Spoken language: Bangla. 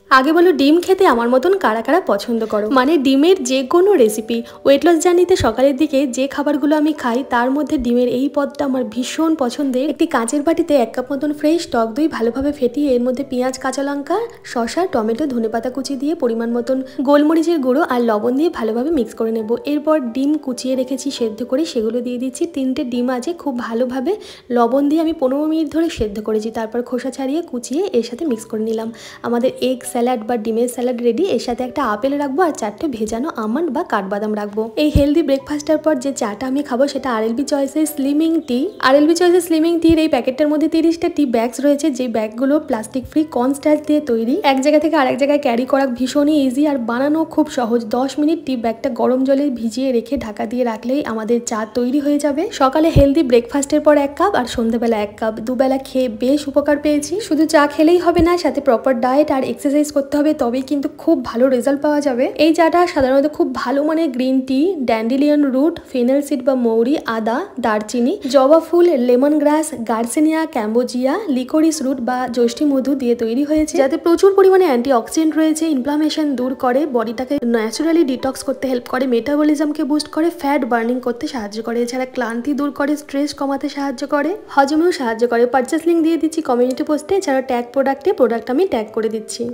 আগে বলো ডিম খেতে আমার মতন কারা কারা পছন্দ করো, মানে ডিমের যে কোনো রেসিপি। ওয়েট লস জার্নিতে সকালের দিকে যে খাবারগুলো আমি খাই তার মধ্যে ডিমের এই পদটা আমার ভীষণ পছন্দের। একটি কাঁচের বাটিতে 1 কাপ মতন ফ্রেশ টক দই ভালোভাবে ফেটিয়ে এর মধ্যে পেঁয়াজ, কাঁচা লঙ্কা, শসা, টমেটো, ধনেপাতা কুচি দিয়ে পরিমাণ মতন গোলমরিচের গুঁড়ো আর লবণ দিয়ে ভালোভাবে মিক্স করে নেব। এরপর ডিম কুচিয়ে রেখেছি সেদ্ধ করে, সেগুলো দিয়ে দিচ্ছি। 3টে ডিম আছে, খুব ভালোভাবে লবণ দিয়ে আমি 15 মিনিট ধরে সেদ্ধ করেছি। তারপর খোসা ছাড়িয়ে কুচিয়ে এর সাথে মিক্স করে নিলাম। আমাদের এগ স্যালাড বা ডিমের স্যালাড রেডি। এর সাথে একটা আপেল রাখবো আর 4টে ভেজানো আমন্ড বা কাঠবাদাম রাখবো। এই হেলদি ব্রেকফাস্টের পর যে চাটা আমি খাবো সেটা আরএলবি চয়েসের স্লিমিং টি। আরএলবি চয়েসের স্লিমিং টির এই প্যাকেটটার মধ্যে 30টা টি ব্যাগস রয়েছে, যে ব্যাগগুলো প্লাস্টিক ফ্রি কর্ন স্টার্চ দিয়ে তৈরি। এক জায়গা থেকে আরেক জায়গায় ক্যারি করা ভীষণই ইজি আর বানানো খুব সহজ। 10 মিনিট টি ব্যাগটা গরম জলে ভিজিয়ে রেখে ঢাকা দিয়ে রাখলেই আমাদের চা তৈরি হয়ে যাবে। সকালে হেলদি ব্রেকফাস্টের পর 1 কাপ আর সন্ধ্যাবেলা 1 কাপ, দুবেলা খেয়ে বেশ উপকার পেয়েছি। শুধু চা খেলেই হবে না, সাথে প্রপার ডায়েট আর এক্সারসাইজ করতে হবে, তবেই কিন্তু খুব ভালো রেজাল্ট পাওয়া যাবে। এই চাটা সাধারণত খুব ভালো মানে green tea, dandelion root, fennel seed বা মৌরি, আদা, দারচিনি, জবা ফুল, lemon grass, garcinia, cambogia, liquorice root বা যষ্টি মধু দিয়ে তৈরি হয়েছে, যাতে প্রচুর পরিমাণে অ্যান্টিঅক্সিডেন্ট রয়েছে। ইনফ্লামেশন দূর করে, বডিটাকে ন্যাচারালি ডিটক্স করতে হেল্প করে, মেটাবলিজমকে বুস্ট করে, ফ্যাট বার্নিং করতে সাহায্য করে, এছাড়া ক্লান্তি দূর করে, স্ট্রেস কমাতে সাহায্য করে, হজমেও সাহায্য করে। পারচেস লিঙ্ক দিয়ে দিচ্ছি কমিউনিটি পোস্টে, এছাড়া ট্যাগ প্রোডাক্টে প্রোডাক্ট আমি ট্যাগ করে দিচ্ছি।